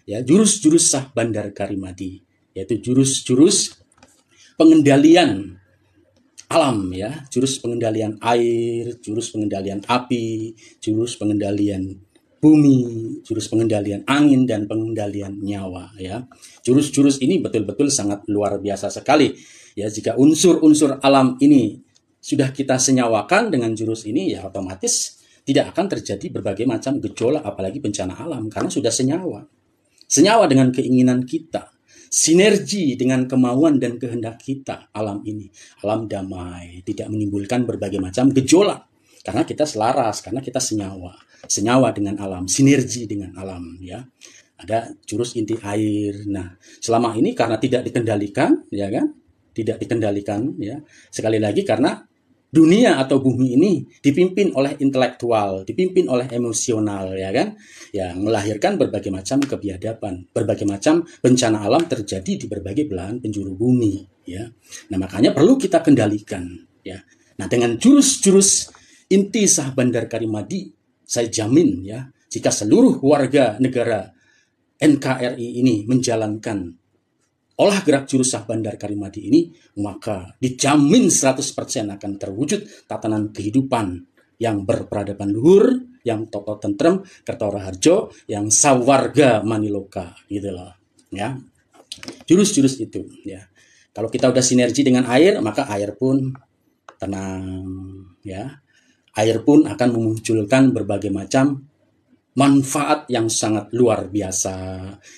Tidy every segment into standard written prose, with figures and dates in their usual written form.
ya, jurus-jurus Sah Bandar Karimadi, yaitu jurus-jurus pengendalian alam, ya, jurus pengendalian air, jurus pengendalian api, jurus pengendalian bumi, jurus pengendalian angin, dan pengendalian nyawa, ya. Jurus-jurus ini betul-betul sangat luar biasa sekali, ya. Jika unsur-unsur alam ini sudah kita senyawakan dengan jurus ini, ya otomatis tidak akan terjadi berbagai macam gejolak, apalagi bencana alam, karena sudah senyawa. Senyawa dengan keinginan kita, sinergi dengan kemauan dan kehendak kita, alam ini, alam damai, tidak menimbulkan berbagai macam gejolak, karena kita selaras, karena kita senyawa dengan alam, sinergi dengan alam, ya. Ada jurus inti air. Nah, selama ini karena tidak dikendalikan, ya kan? Tidak dikendalikan, ya. Sekali lagi karena dunia atau bumi ini dipimpin oleh intelektual, dipimpin oleh emosional, ya kan? Yang melahirkan berbagai macam kebiadaban, berbagai macam bencana alam terjadi di berbagai belahan penjuru bumi, ya. Nah, makanya perlu kita kendalikan, ya. Nah, dengan jurus-jurus inti Sah Bandar Karimadi, saya jamin, ya, jika seluruh warga negara NKRI ini menjalankan olah gerak jurus Sah Bandar Karimadi ini, maka dijamin 100% akan terwujud tatanan kehidupan yang berperadaban luhur, yang toto tentrem, kertora harjo, yang sawarga maniloka, gitu loh, ya. Jurus-jurus itu, ya. Kalau kita udah sinergi dengan air, maka air pun tenang, ya. Air pun akan memunculkan berbagai macam manfaat yang sangat luar biasa,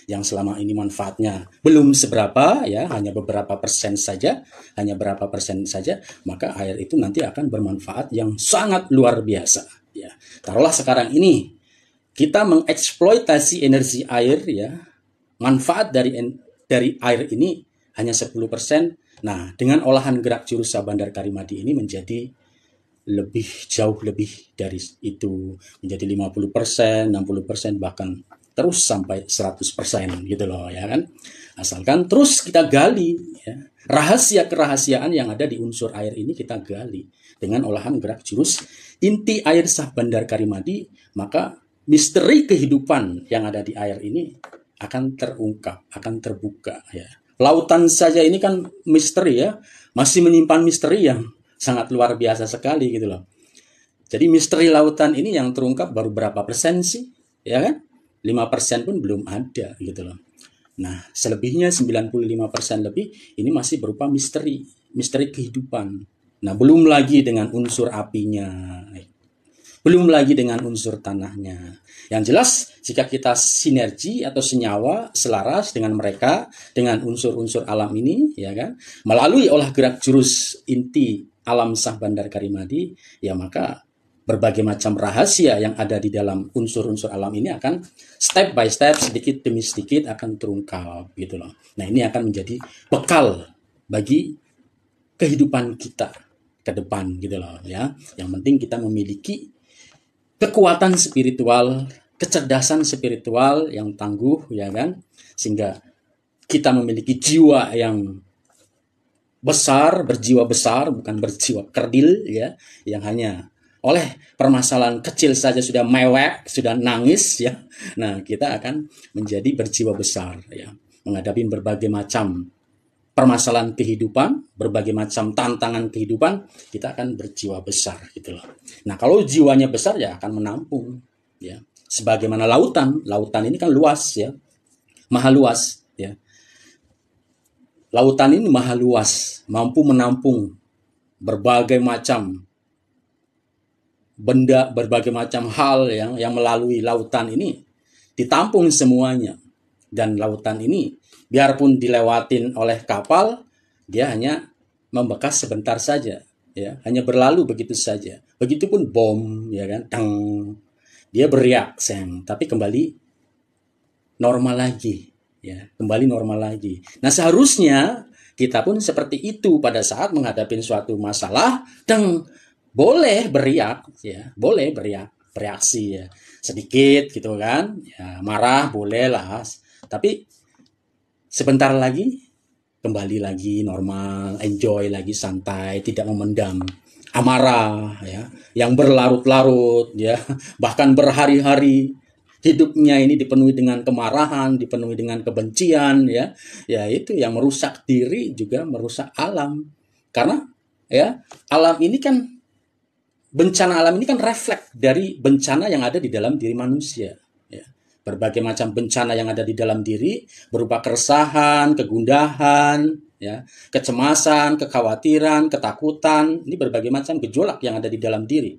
yang selama ini manfaatnya belum seberapa, ya, hanya beberapa persen saja, maka air itu nanti akan bermanfaat yang sangat luar biasa, ya. Taruhlah sekarang ini kita mengeksploitasi energi air, ya, manfaat dari air ini hanya 10%. Nah, dengan olahan gerak jurus Sah Bandar Karimadi ini menjadi jauh lebih dari itu, menjadi 50%, 60%, bahkan terus sampai 100%, gitu loh, ya kan. Asalkan terus kita gali, ya, rahasia kerahasiaan yang ada di unsur air ini kita gali dengan olahan gerak jurus inti air Sah Bandar Karimadi, maka misteri kehidupan yang ada di air ini akan terungkap, akan terbuka, ya. Lautan saja ini kan misteri, ya, masih menyimpan misteri yang sangat luar biasa sekali, gitu loh. Jadi misteri lautan ini yang terungkap baru berapa persen sih, ya kan? 5% pun belum ada, gitu loh. Nah, selebihnya 95% lebih ini masih berupa misteri kehidupan. Nah, belum lagi dengan unsur apinya, belum lagi dengan unsur tanahnya. Yang jelas, jika kita sinergi atau senyawa, selaras dengan mereka, dengan unsur-unsur alam ini, ya kan, melalui olah gerak jurus inti alam Sah Bandar Karimadi, ya, maka berbagai macam rahasia yang ada di dalam unsur-unsur alam ini akan step by step, sedikit demi sedikit akan terungkap, gitu loh. Nah, ini akan menjadi bekal bagi kehidupan kita ke depan, gitu loh, ya. Yang penting kita memiliki kekuatan spiritual, kecerdasan spiritual yang tangguh, ya kan, sehingga kita memiliki jiwa yang besar, berjiwa besar, bukan berjiwa kerdil, ya, yang hanya oleh permasalahan kecil saja sudah mewek, sudah nangis, ya. Nah, kita akan menjadi berjiwa besar, ya, menghadapi berbagai macam permasalahan kehidupan, berbagai macam tantangan kehidupan, kita akan berjiwa besar, gitu loh. Nah, kalau jiwanya besar, ya akan menampung, ya. Sebagaimana lautan ini kan luas, ya, maha luas, ya. Lautan ini maha luas, mampu menampung berbagai macam benda, berbagai macam hal yang melalui lautan ini ditampung semuanya. Dan lautan ini biarpun dilewatin oleh kapal, dia hanya membekas sebentar saja, ya, hanya berlalu begitu saja. Begitupun bom, ya kan, tang, dia beriak, tapi kembali normal lagi, ya, kembali normal lagi. Nah, seharusnya kita pun seperti itu pada saat menghadapi suatu masalah, dan boleh beriak, ya, boleh bereaksi, ya, sedikit, gitu kan, ya, marah boleh lah, tapi sebentar lagi kembali lagi normal, enjoy lagi, santai, tidak memendam amarah, ya, yang berlarut-larut, ya, bahkan berhari-hari hidupnya ini dipenuhi dengan kemarahan, dipenuhi dengan kebencian, ya, ya itu yang merusak diri juga merusak alam. Karena ya alam ini kan bencana alam ini kan refleks dari bencana yang ada di dalam diri manusia. Ya. Berbagai macam bencana yang ada di dalam diri berupa keresahan, kegundahan, ya, kecemasan, kekhawatiran, ketakutan. Ini berbagai macam gejolak yang ada di dalam diri.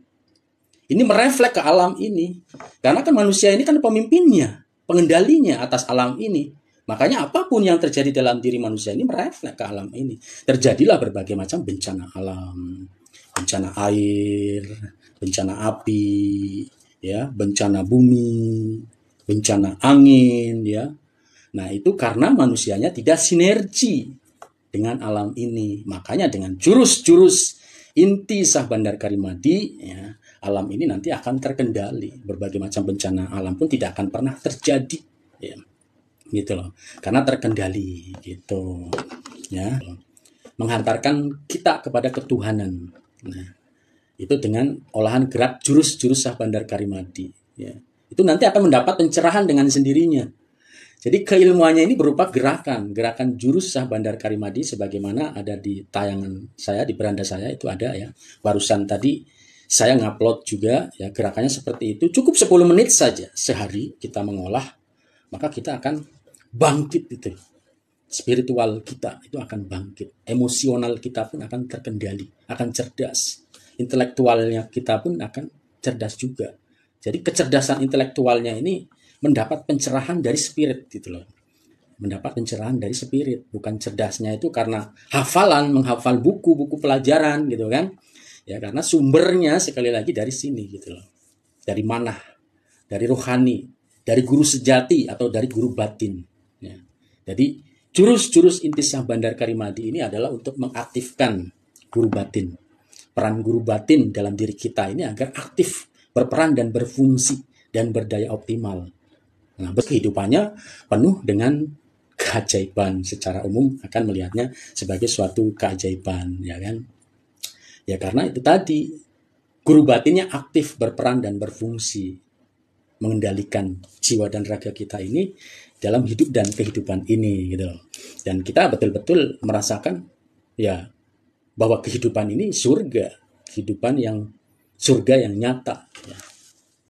Ini merefleks ke alam ini. Karena kan manusia ini kan pemimpinnya, pengendalinya atas alam ini. Makanya apapun yang terjadi dalam diri manusia ini merefleks ke alam ini. Terjadilah berbagai macam bencana alam. Bencana air, bencana api, ya, bencana bumi, bencana angin, ya. Nah, itu karena manusianya tidak sinergi dengan alam ini. Makanya dengan jurus-jurus inti Sah Bandar Karimadi, ya, alam ini nanti akan terkendali. Berbagai macam bencana alam pun tidak akan pernah terjadi, ya. Gitu loh. Karena terkendali gitu, ya. Menghantarkan kita kepada ketuhanan. Nah, itu dengan olahan gerak jurus-jurus Sah Bandar Karimadi, ya. Itu nanti akan mendapat pencerahan dengan sendirinya. Jadi keilmuannya ini berupa gerakan jurus Sah Bandar Karimadi sebagaimana ada di tayangan saya, di beranda saya itu ada, ya. Barusan tadi saya ngupload juga, ya, gerakannya seperti itu. Cukup 10 menit saja sehari kita mengolah, maka kita akan bangkit itu. Spiritual kita itu akan bangkit, emosional kita pun akan terkendali, akan cerdas, intelektualnya kita pun akan cerdas juga. Jadi kecerdasan intelektualnya ini mendapat pencerahan dari spirit gitu loh, mendapat pencerahan dari spirit, bukan cerdasnya itu karena hafalan, menghafal buku-buku pelajaran gitu kan, ya, karena sumbernya sekali lagi dari sini gitu loh, dari mana, dari rohani, dari guru sejati atau dari guru batin, ya. Jadi jurus-jurus inti Sah Bandar Karimadi ini adalah untuk mengaktifkan guru batin. Peran guru batin dalam diri kita ini agar aktif, berperan dan berfungsi dan berdaya optimal. Nah, kehidupannya penuh dengan keajaiban. Secara umum akan melihatnya sebagai suatu keajaiban, ya kan? Ya karena itu tadi, guru batinnya aktif, berperan dan berfungsi mengendalikan jiwa dan raga kita ini dalam hidup dan kehidupan ini gitu. Dan kita betul-betul merasakan, ya, bahwa kehidupan ini surga, kehidupan yang surga yang nyata, ya.